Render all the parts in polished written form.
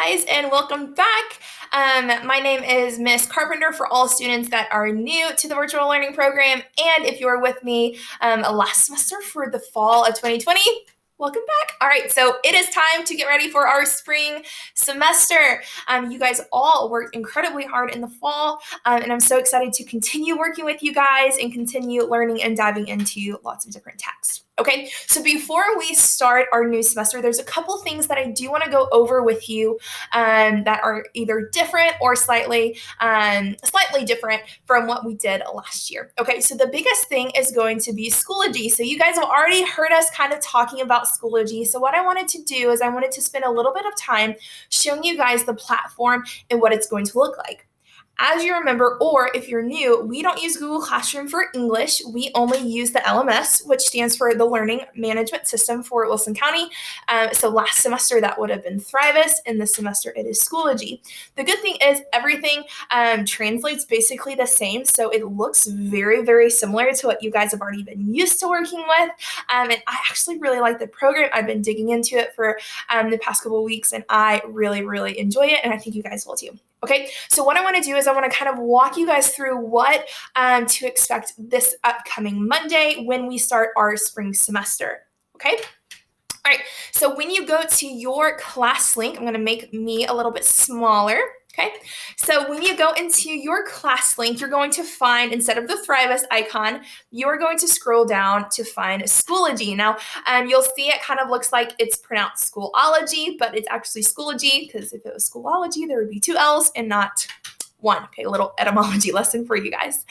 guys, and welcome back. My name is Miss Carpenter for all students that are new to the virtual learning program. And if you were with me last semester for the fall of 2020, welcome back. All right, so it is time to get ready for our spring semester. You guys all worked incredibly hard in the fall, and I'm so excited to continue working with you guys and continue learning and diving into lots of different texts. Okay, so before we start our new semester, there's a couple things that I do want to go over with you that are either different or slightly different from what we did last year. Okay, so the biggest thing is going to be Schoology. So you guys have already heard us kind of talking about Schoology. So what I wanted to do is I wanted to spend a little bit of time showing you guys the platform and what it's going to look like. As you remember, or if you're new, we don't use Google Classroom for English. We only use the LMS, which stands for the Learning Management System for Wilson County. So last semester that would have been Thrivus, and this semester it is Schoology. The good thing is everything translates basically the same, so it looks very, very similar to what you guys have already been used to working with. And I actually really like the program. I've been digging into it for the past couple of weeks, and I really, really enjoy it, and I think you guys will too. Okay, so what I want to do is I want to kind of walk you guys through what to expect this upcoming Monday when we start our spring semester. Okay, all right, so when you go to your class link, I'm going to make me a little bit smaller. Okay, so when you go into your class link, you're going to find, instead of the Thrivus icon, you're going to scroll down to find Schoology. Now, you'll see it kind of looks like it's pronounced Schoology, but it's actually Schoology, because if it was Schoology, there would be two L's and not one. Okay, a little etymology lesson for you guys.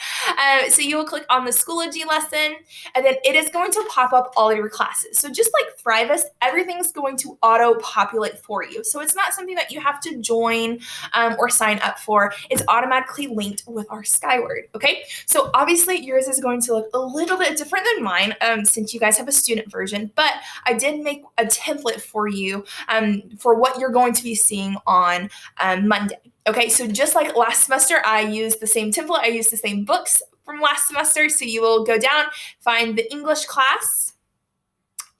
So you will click on the Schoology lesson, and then it is going to pop up all of your classes. So just like Thrivus, everything's going to auto-populate for you. So it's not something that you have to join or sign up for. It's automatically linked with our Skyward, okay? So obviously yours is going to look a little bit different than mine since you guys have a student version, but I did make a template for you for what you're going to be seeing on Monday. Okay, so just like last semester, I used the same template, I used the same books from last semester. So you will go down, find the English class,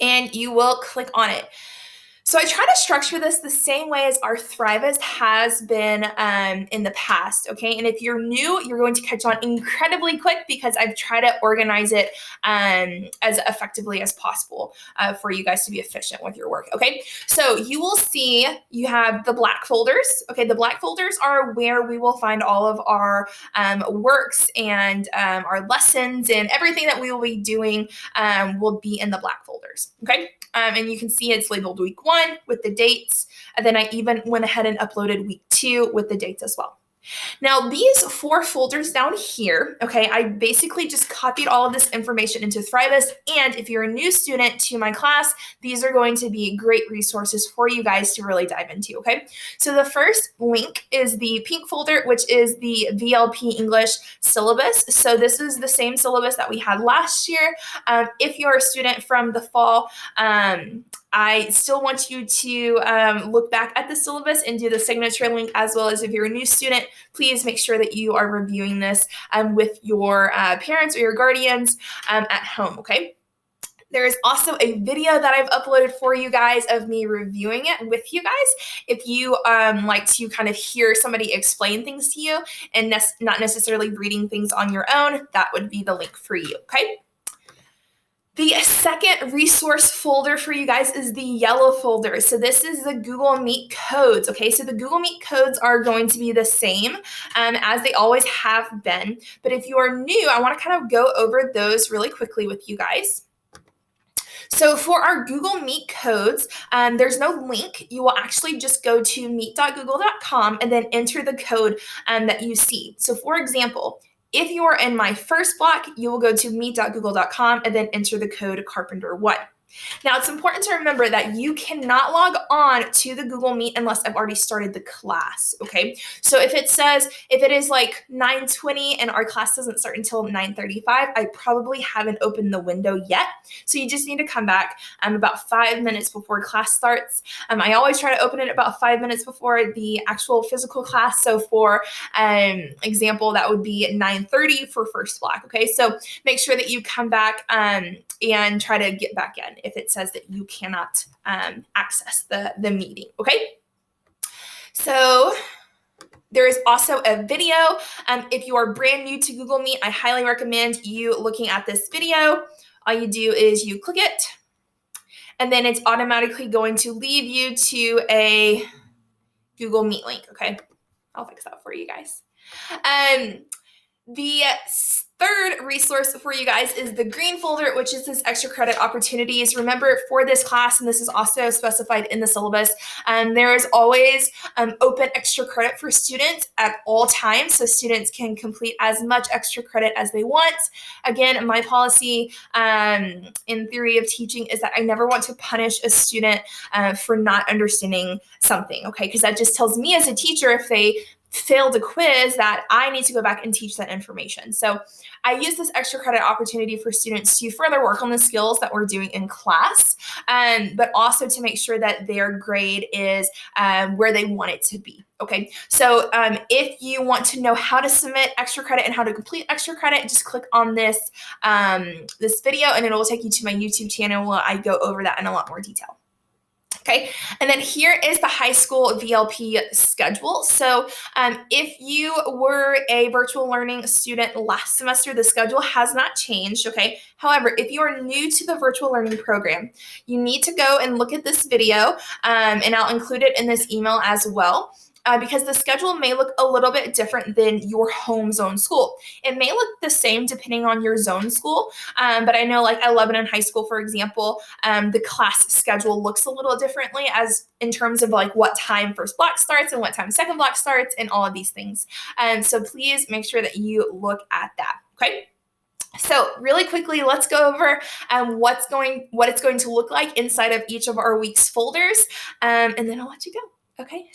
and you will click on it. So I try to structure this the same way as our Thrivus has been in the past, okay? And if you're new, you're going to catch on incredibly quick because I've tried to organize it as effectively as possible for you guys to be efficient with your work, okay? So you will see you have the black folders, okay? The black folders are where we will find all of our works and our lessons, and everything that we will be doing will be in the black folders, okay? And you can see it's labeled week 1 with the dates. And then I even went ahead and uploaded week 2 with the dates as well. Now, these 4 folders down here, okay, I basically just copied all of this information into Thrivus. And if you're a new student to my class, these are going to be great resources for you guys to really dive into, okay? So the first link is the pink folder, which is the VLP English syllabus. So this is the same syllabus that we had last year. If you're a student from the fall, I still want you to look back at the syllabus and do the signature link, as well as if you're a new student, please make sure that you are reviewing this with your parents or your guardians at home, okay? There is also a video that I've uploaded for you guys of me reviewing it with you guys. If you like to kind of hear somebody explain things to you and not necessarily reading things on your own, that would be the link for you, okay? The second resource folder for you guys is the yellow folder. So this is the Google Meet codes, okay? So the Google Meet codes are going to be the same as they always have been. But if you are new, I want to kind of go over those really quickly with you guys. So for our Google Meet codes, there's no link. You will actually just go to meet.google.com and then enter the code that you see. So for example, if you are in my first block, you will go to meet.google.com and then enter the code Carpenter1. Now, it's important to remember that you cannot log on to the Google Meet unless I've already started the class, okay? So if it is like 9:20 and our class doesn't start until 9:35, I probably haven't opened the window yet. So you just need to come back about 5 minutes before class starts. I always try to open it about 5 minutes before the actual physical class. So for example, that would be 9:30 for first block, okay? So make sure that you come back and try to get back in if it says that you cannot access the meeting, okay? So there is also a video. If you are brand new to Google Meet, I highly recommend you looking at this video. All you do is you click it, and then it's automatically going to lead you to a Google Meet link, okay? I'll fix that for you guys. The third resource for you guys is the green folder, which is this extra credit opportunities. Remember, for this class, and this is also specified in the syllabus, there is always open extra credit for students at all times, so students can complete as much extra credit as they want. Again, my policy in theory of teaching is that I never want to punish a student for not understanding something, okay? Because that just tells me as a teacher, if they failed a quiz, that I need to go back and teach that information. So I use this extra credit opportunity for students to further work on the skills that we're doing in class, but also to make sure that their grade is where they want it to be. Okay, so if you want to know how to submit extra credit and how to complete extra credit, just click on this this video, and it will take you to my YouTube channel where I go over that in a lot more detail. Okay, and then here is the high school VLP schedule. So if you were a virtual learning student last semester, the schedule has not changed, okay? However, if you are new to the virtual learning program, you need to go and look at this video, and I'll include it in this email as well. Because the schedule may look a little bit different than your home zone school. It may look the same depending on your zone school, but I know like at Lebanon High School, for example, the class schedule looks a little differently as in terms of like what time first block starts and what time second block starts and all of these things. So please make sure that you look at that, okay? So really quickly, let's go over what it's going to look like inside of each of our week's folders, and then I'll let you go. Okay,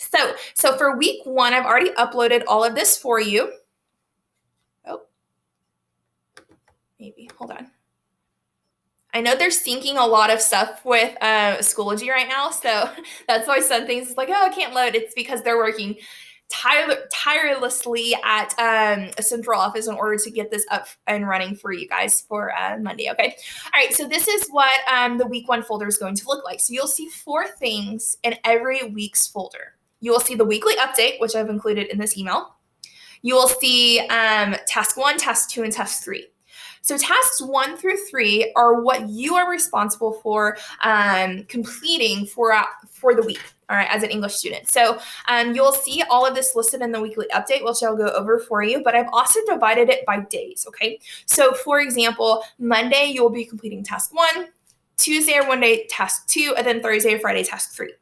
so for week 1, I've already uploaded all of this for you. Oh, maybe, hold on. I know they're syncing a lot of stuff with Schoology right now, so that's why some things is like, oh, I can't load. It's because they're working tirelessly at a central office in order to get this up and running for you guys for Monday, okay? All right, so this is what the week 1 folder is going to look like. So you'll see 4 things in every week's folder. You will see the weekly update, which I've included in this email. You will see task 1, task 2, and task 3. So tasks 1 through 3 are what you are responsible for completing for the week, all right, as an English student. So you'll see all of this listed in the weekly update, which I'll go over for you, but I've also divided it by days, okay? So for example, Monday, you'll be completing task 1, Tuesday or Wednesday, task 2, and then Thursday or Friday, task 3.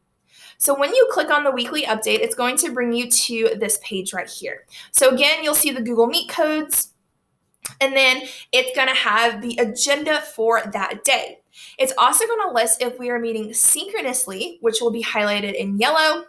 So when you click on the weekly update, it's going to bring you to this page right here. So again, you'll see the Google Meet codes, and then it's going to have the agenda for that day. It's also going to list if we are meeting synchronously, which will be highlighted in yellow,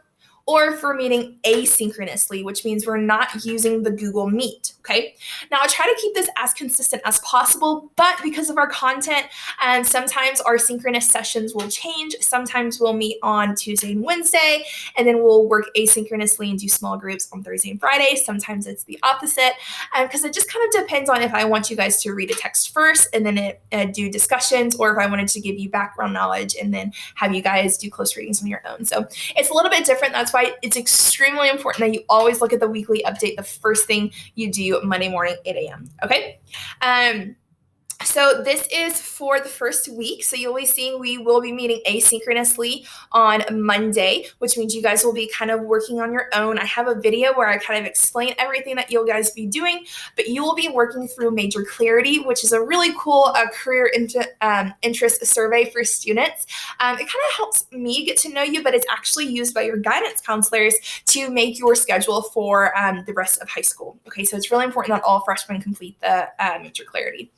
or if we're meeting asynchronously, which means we're not using the Google Meet, okay? Now, I try to keep this as consistent as possible, but because of our content, and sometimes our synchronous sessions will change. Sometimes we'll meet on Tuesday and Wednesday, and then we'll work asynchronously and do small groups on Thursday and Friday. Sometimes it's the opposite, because it just kind of depends on if I want you guys to read a text first and then do discussions, or if I wanted to give you background knowledge and then have you guys do close readings on your own. So it's a little bit different. That's why it's extremely important that you always look at the weekly update the first thing you do Monday morning, 8 a.m., okay? So this is for the first week. So you'll be seeing we will be meeting asynchronously on Monday, which means you guys will be kind of working on your own. I have a video where I kind of explain everything that you'll guys be doing, but you will be working through Major Clarity, which is a really cool career interest survey for students. It kind of helps me get to know you, but it's actually used by your guidance counselors to make your schedule for the rest of high school. Okay, so it's really important that all freshmen complete the Major Clarity.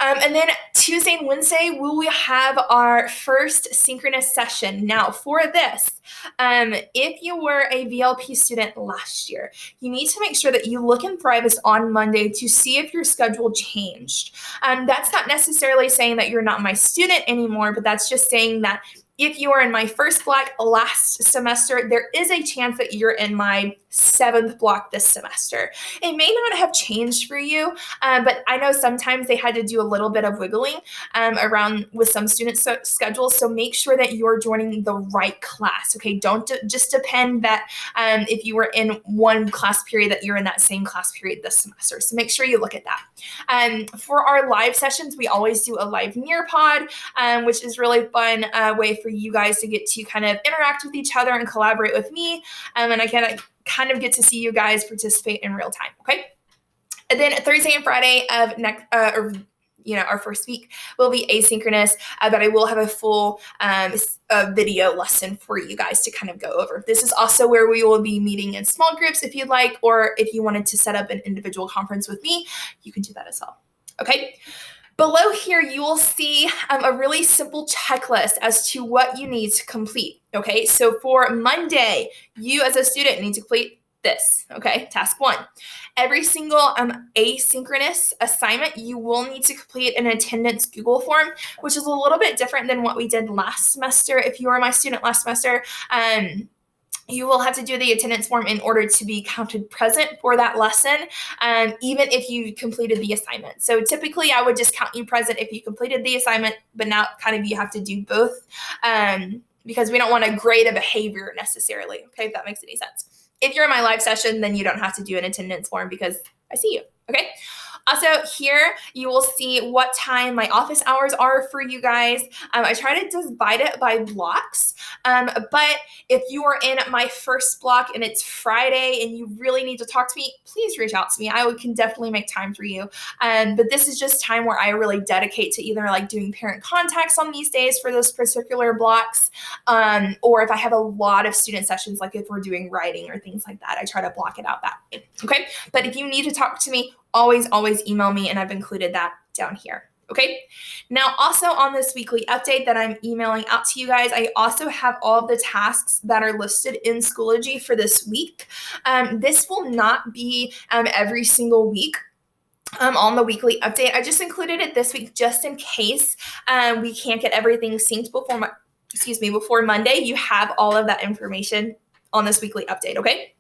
And then Tuesday and Wednesday, we will have our first synchronous session. Now, for this, if you were a VLP student last year, you need to make sure that you look in Thrivus on Monday to see if your schedule changed. That's not necessarily saying that you're not my student anymore, but that's just saying that if you are in my first block last semester, there is a chance that you're in my 7th block this semester. It may not have changed for you, but I know sometimes they had to do a little bit of wiggling around with some students' schedules. So make sure that you're joining the right class. Okay, don't just depend that if you were in one class period that you're in that same class period this semester. So make sure you look at that. For our live sessions, we always do a live Nearpod, which is really fun way for you guys to get to kind of interact with each other and collaborate with me. And I kind of get to see you guys participate in real time. Okay. And then Thursday and Friday of next, our first week will be asynchronous, but I will have a full video lesson for you guys to kind of go over. This is also where we will be meeting in small groups if you'd like, or if you wanted to set up an individual conference with me, you can do that as well. Okay. Below here, you will see a really simple checklist as to what you need to complete. Okay, so for Monday, you as a student need to complete this. Okay, task 1. Every single asynchronous assignment, you will need to complete an attendance Google form, which is a little bit different than what we did last semester. If you were my student last semester, you will have to do the attendance form in order to be counted present for that lesson, even if you completed the assignment. So typically, I would just count you present if you completed the assignment, but now kind of you have to do both because we don't want to grade a behavior necessarily, okay, if that makes any sense. If you're in my live session, then you don't have to do an attendance form because I see you, okay? Also, here you will see what time my office hours are for you guys. I try to divide it by blocks, but if you are in my first block and it's Friday and you really need to talk to me, please reach out to me. I can definitely make time for you. But this is just time where I really dedicate to either like doing parent contacts on these days for those particular blocks, or if I have a lot of student sessions, like if we're doing writing or things like that, I try to block it out that way. Okay, but if you need to talk to me, always email me, and I've included that down here. Okay. Now, also on this weekly update that I'm emailing out to you guys, I also have all of the tasks that are listed in Schoology for this week. This will not be every single week. On the weekly update. I just included it this week just in case we can't get everything synced before Monday. You have all of that information on this weekly update. Okay.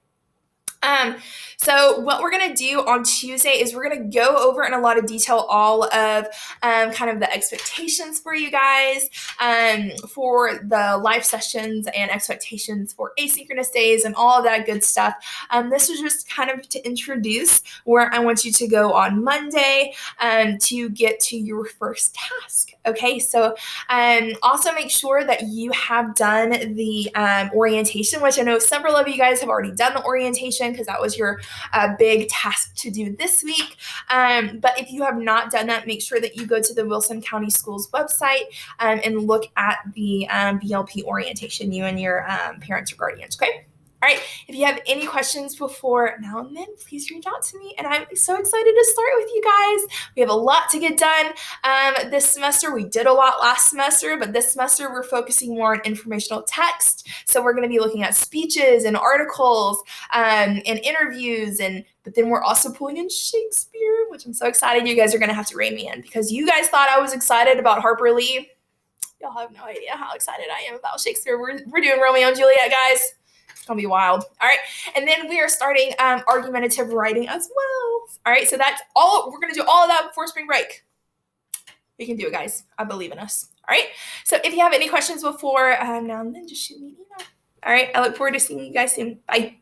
So what we're going to do on Tuesday is we're going to go over in a lot of detail all of kind of the expectations for you guys for the live sessions and expectations for asynchronous days and all of that good stuff. This is just kind of to introduce where I want you to go on Monday to get to your first task. Okay, so also make sure that you have done the orientation, which I know several of you guys have already done the orientation because that was your big task to do this week. But if you have not done that, make sure that you go to the Wilson County Schools website and look at the BLP orientation, you and your parents or guardians, okay? All right, if you have any questions before now and then, please reach out to me. And I'm so excited to start with you guys. We have a lot to get done this semester. We did a lot last semester, but this semester we're focusing more on informational text. So we're going to be looking at speeches and articles and interviews, but then we're also pulling in Shakespeare, which I'm so excited. You guys are going to have to rein me in because you guys thought I was excited about Harper Lee. Y'all have no idea how excited I am about Shakespeare. We're doing Romeo and Juliet, guys. It's gonna be wild. All right, and then we are starting argumentative writing as well. All right, so that's all. We're gonna do all of that before spring break. We can do it, guys. I believe in us. All right, so if you have any questions before now and then, just shoot me an email. All right, I look forward to seeing you guys soon. Bye.